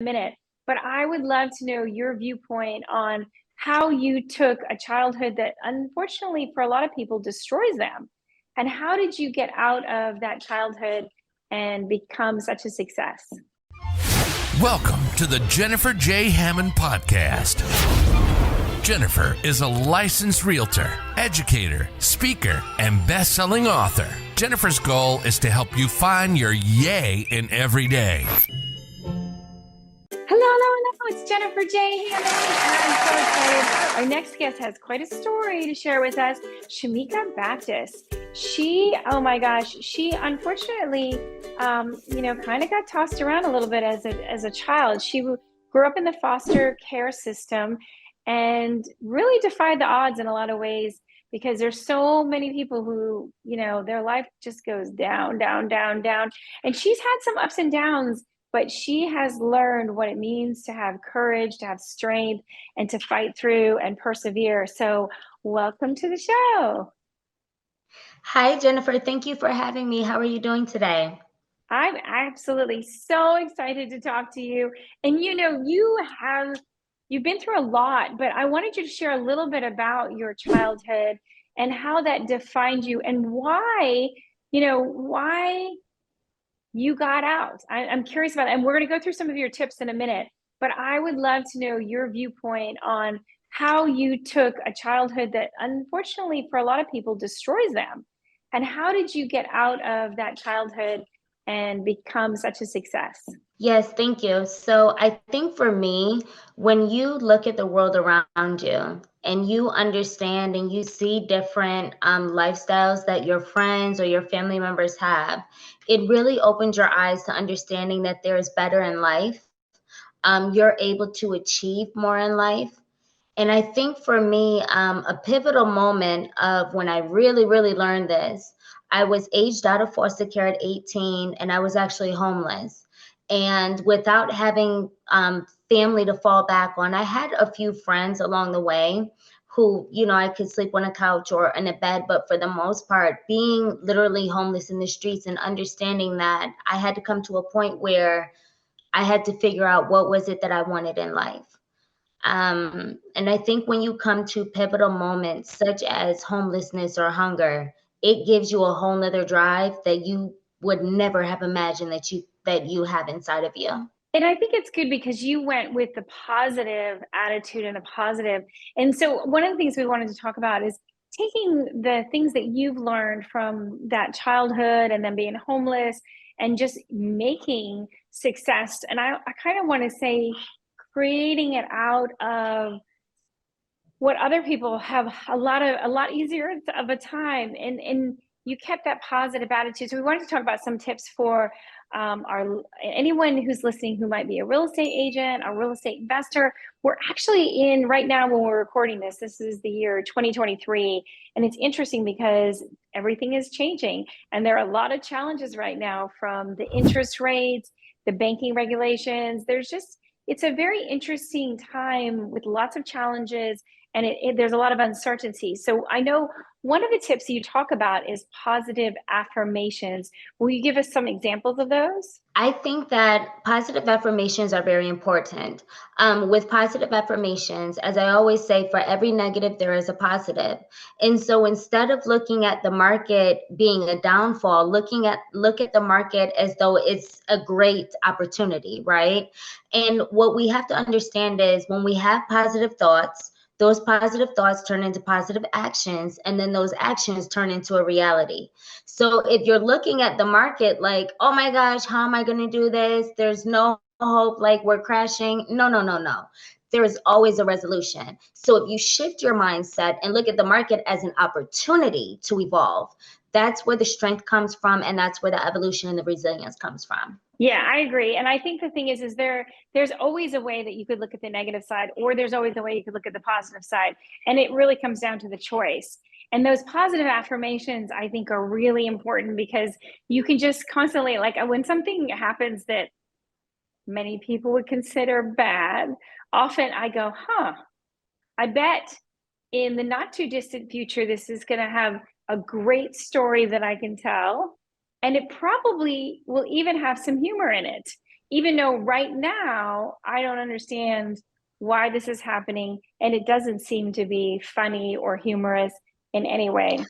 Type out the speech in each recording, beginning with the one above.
minute, but I would love to know your viewpoint on how you took a childhood that unfortunately for a lot of people destroys them. And how did you get out of that childhood and become such a success? Welcome to the Jennifer J. Hammond podcast. Jennifer is a licensed realtor, educator, speaker, and best-selling author. Jennifer's goal is to help you find your yay in every day. Hello, it's Jennifer J. Hammond, and I'm so excited. Our next guest has quite a story to share with us, Shameeka Baptist. She unfortunately, kind of got tossed around a little bit as a child. She grew up in the foster care system and really defied the odds in a lot of ways because there's so many people who, their life just goes down, down, down, down. And she's had some ups and downs, but she has learned what it means to have courage, to have strength, and to fight through and persevere. So welcome to the show. Hi, Jennifer. Thank you for having me. How are you doing today? I'm absolutely so excited to talk to you. And you've been through a lot, but I wanted you to share a little bit about your childhood and how that defined you and why you got out. I'm curious about it. And we're going to go through some of your tips in a minute, but I would love to know your viewpoint on how you took a childhood that unfortunately for a lot of people destroys them. And how did you get out of that childhood and become such a success? Yes, thank you. So I think for me, when you look at the world around you and you understand and you see different lifestyles that your friends or your family members have, it really opens your eyes to understanding that there is better in life. You're able to achieve more in life. And I think for me, a pivotal moment of when I really, really learned this, I was aged out of foster care at 18 and I was actually homeless. And without having family to fall back on, I had a few friends along the way who, I could sleep on a couch or in a bed. But for the most part, being literally homeless in the streets and understanding that I had to come to a point where I had to figure out what was it that I wanted in life. And I think when you come to pivotal moments such as homelessness or hunger, it gives you a whole nother drive that you would never have imagined that you have inside of you. And I think it's good because you went with the positive attitude and a positive. And so one of the things we wanted to talk about is taking the things that you've learned from that childhood and then being homeless and just making success. And I kind of want to say creating it out of what other people have a lot easier of a time. And you kept that positive attitude. So we wanted to talk about some tips for anyone who's listening who might be a real estate agent, a real estate investor. We're actually in right now when we're recording this is the year 2023. And it's interesting because everything is changing. And there are a lot of challenges right now from the interest rates, the banking regulations. It's a very interesting time with lots of challenges and there's a lot of uncertainty. So I know one of the tips you talk about is positive affirmations. Will you give us some examples of those? I think that positive affirmations are very important. With positive affirmations, as I always say, for every negative, there is a positive. And so instead of looking at the market being a downfall, look at the market as though it's a great opportunity, right? And what we have to understand is when we have positive thoughts, those positive thoughts turn into positive actions, and then those actions turn into a reality. So if you're looking at the market like, oh my gosh, how am I going to do this? There's no hope, like we're crashing. No. There is always a resolution. So if you shift your mindset and look at the market as an opportunity to evolve, that's where the strength comes from, and that's where the evolution and the resilience comes from. Yeah, I agree. And I think the thing is there's always a way that you could look at the negative side, or there's always a way you could look at the positive side. And it really comes down to the choice. And those positive affirmations, I think, are really important because you can just constantly, like when something happens that many people would consider bad, often I go, I bet in the not too distant future, this is going to have a great story that I can tell. And it probably will even have some humor in it. even though right now I don't understand why this is happening, and it doesn't seem to be funny or humorous in any way.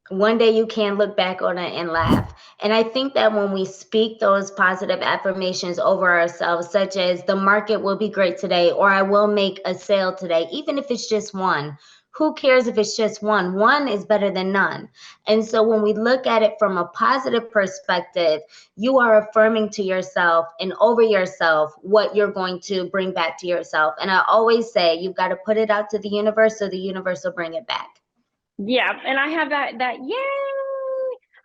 One day you can look back on it and laugh. And I think that when we speak those positive affirmations over ourselves, such as the market will be great today, or I will make a sale today, even if it's just one, who cares if it's just one? One is better than none. And so when we look at it from a positive perspective, you are affirming to yourself and over yourself what you're going to bring back to yourself. And I always say, you've got to put it out to the universe so the universe will bring it back. Yeah, and I have that yay.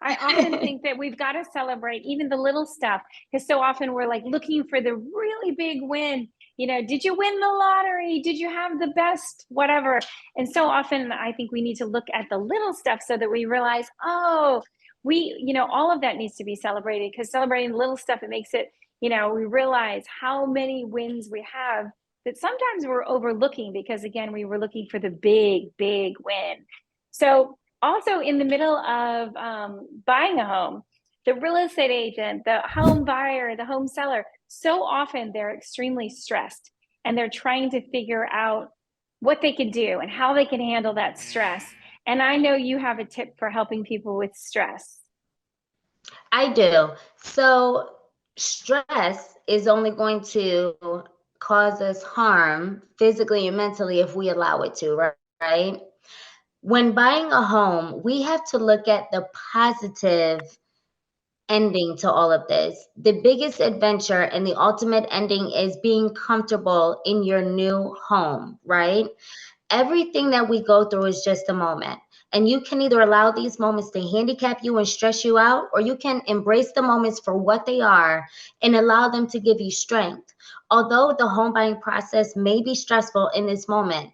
I often think that we've got to celebrate even the little stuff, because so often we're like looking for the really big win. You know, did you win the lottery? Did you have the best whatever? And so often I think we need to look at the little stuff so that we realize, oh, all of that needs to be celebrated, because celebrating little stuff, it makes it, we realize how many wins we have that sometimes we're overlooking because, again, we were looking for the big, big win. So also in the middle of buying a home, the real estate agent, the home buyer, the home seller, so often they're extremely stressed and they're trying to figure out what they can do and how they can handle that stress. And I know you have a tip for helping people with stress. I do. So stress is only going to cause us harm physically and mentally if we allow it to, right? When buying a home, we have to look at the positive ending to all of this. The biggest adventure and the ultimate ending is being comfortable in your new home, right? Everything that we go through is just a moment. And you can either allow these moments to handicap you and stress you out, or you can embrace the moments for what they are and allow them to give you strength. Although the home buying process may be stressful in this moment,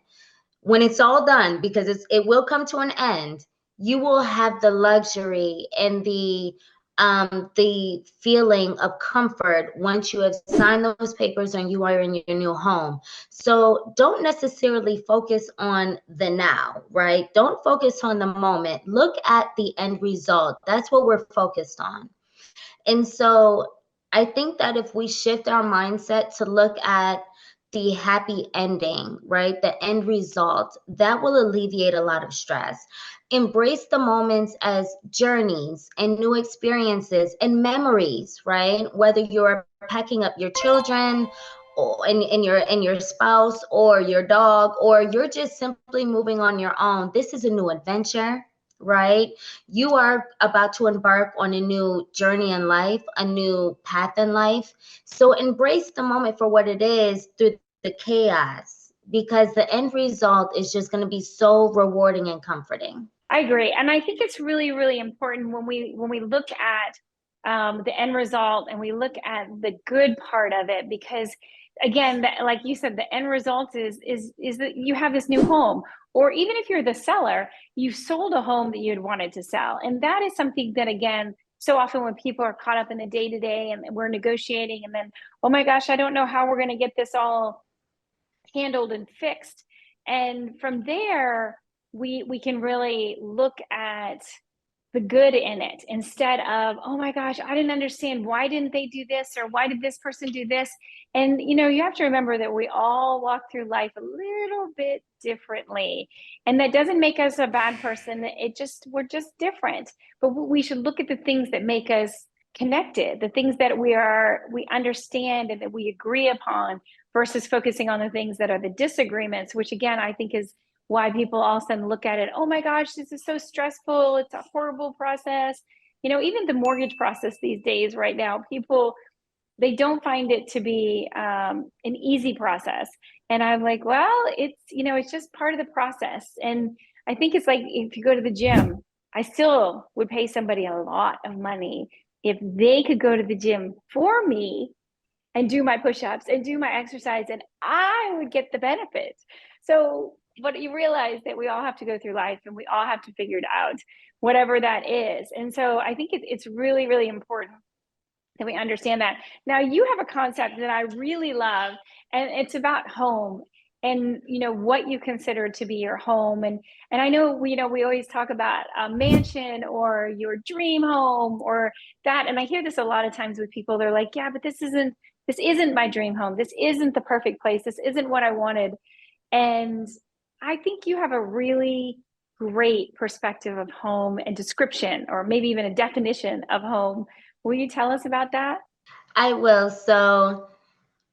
when it's all done, because it will come to an end, you will have the luxury and the feeling of comfort once you have signed those papers and you are in your new home. So don't necessarily focus on the now, right? Don't focus on the moment. Look at the end result. That's what we're focused on. And so I think that if we shift our mindset to look at the happy ending, right? The end result, that will alleviate a lot of stress. Embrace the moments as journeys and new experiences and memories, right? Whether you're packing up your children or and your spouse or your dog, or you're just simply moving on your own. This is a new adventure, right? You are about to embark on a new journey in life, a new path in life. So embrace the moment for what it is through the chaos, because the end result is just going to be so rewarding and comforting. I agree. And I think it's really, really important when we look at the end result and we look at the good part of it, because again, like you said, the end result is that you have this new home, or even if you're the seller, you sold a home that you had wanted to sell. And that is something that, again, so often when people are caught up in the day to day and we're negotiating, and then, oh my gosh, I don't know how we're going to get this all handled and fixed. And from there, we can really look at the good in it, instead of, oh my gosh, I didn't understand, why didn't they do this, or why did this person do this? And you have to remember that we all walk through life a little bit differently, and that doesn't make us a bad person. We're just different. But we should look at the things that make us connected, the things that we understand and that we agree upon, versus focusing on the things that are the disagreements, which again, I think is why people all of a sudden look at it, oh my gosh, this is so stressful, it's a horrible process. Even the mortgage process these days right now, people, they don't find it to be an easy process. And I'm like, well, it's just part of the process. And I think it's like, if you go to the gym, I still would pay somebody a lot of money if they could go to the gym for me and do my push-ups and do my exercise, and I would get the benefits. So, but you realize that we all have to go through life and we all have to figure it out, whatever that is. And so I think it's really, really important that we understand that. Now, you have a concept that I really love, and it's about home, and what you consider to be your home. And I know we always talk about a mansion or your dream home or that, and I hear this a lot of times with people. They're like, yeah, but this isn't this isn't my dream home. This isn't the perfect place. This isn't what I wanted. And I think you have a really great perspective of home and description, or maybe even a definition of home. Will you tell us about that? I will. So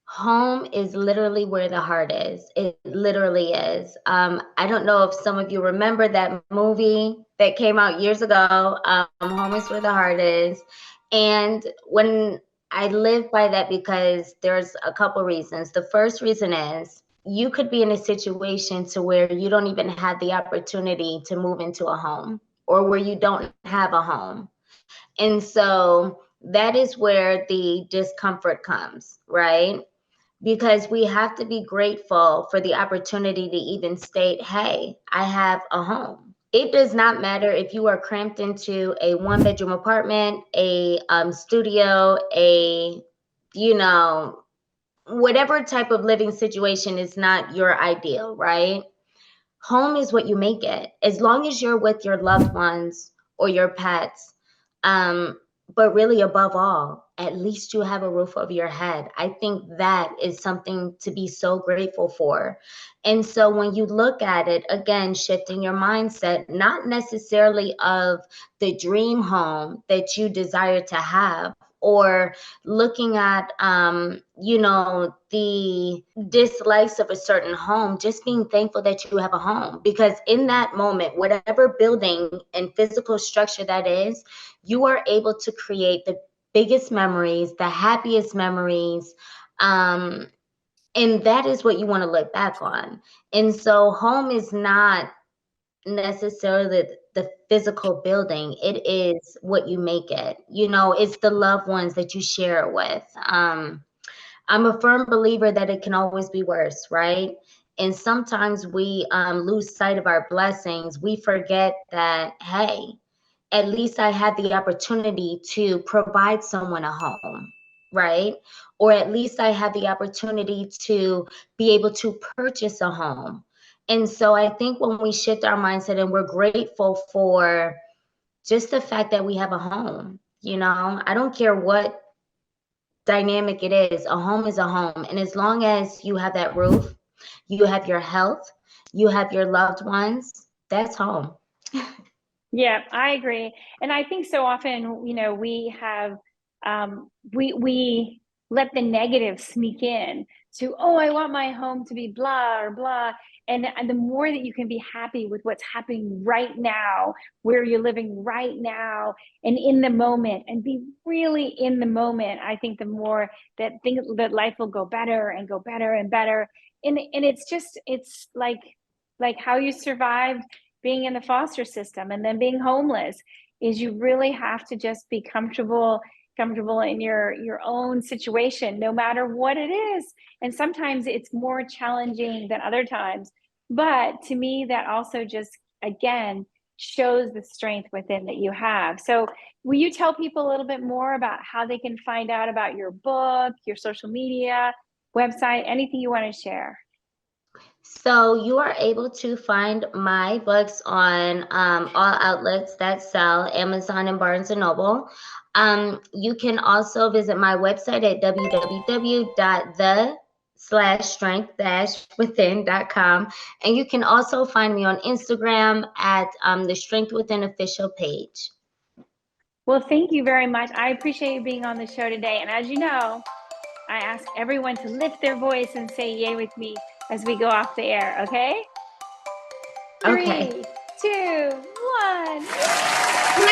home is literally where the heart is. It literally is. I don't know if some of you remember that movie that came out years ago, Home is where the heart is. And when I live by that, because there's a couple reasons. The first reason is you could be in a situation to where you don't even have the opportunity to move into a home, or where you don't have a home. And so that is where the discomfort comes, right? Because we have to be grateful for the opportunity to even state, hey, I have a home. It does not matter if you are cramped into a one-bedroom apartment, a studio, you know, whatever type of living situation is not your ideal, right? Home is what you make it. As long as you're with your loved ones or your pets, um, but really above all, at least you have a roof over your head. I think that is something to be so grateful for. And so when you look at it, again, shifting your mindset, not necessarily of the dream home that you desire to have, or looking at you know, the dislikes of a certain home, just being thankful that you have a home, because in that moment, whatever building and physical structure that is, you are able to create the biggest memories, the happiest memories, and that is what you want to look back on. And so home is not necessarily the physical building. It is what you make it. You know, it's the loved ones that you share it with. I'm a firm believer that it can always be worse, right? And sometimes we lose sight of our blessings. We forget that, hey, at least I had the opportunity to provide someone a home, right? Or at least I had the opportunity to be able to purchase a home. And so I think when we shift our mindset and we're grateful for just the fact that we have a home, you know, I don't care what dynamic it is, a home is a home. And as long as you have that roof, you have your health, you have your loved ones, that's home. Yeah, I agree. And I think so often, you know, we have we let the negative sneak in to, oh, I want my home to be blah or blah. And the more that you can be happy with what's happening right now, where you're living right now and in the moment, and be really in the moment, I think the more that that life will go better and go better and better. And it's just, it's like how you survived being in the foster system and then being homeless, is you really have to just be comfortable in your own situation, no matter what it is. And sometimes it's more challenging than other times, but to me that also just, again, shows the strength within that you have. So will you tell people a little bit more about how they can find out about your book, your social media, website, anything you want to share? So you are able to find my books on all outlets that sell, Amazon and Barnes and Noble. You can also visit my website at www.the/strength-within.com. And you can also find me on Instagram at the Strength Within official page. Well, thank you very much. I appreciate you being on the show today. And as you know, I ask everyone to lift their voice and say yay with me as we go off the air, okay? Okay. 3, 2, 1. Yay!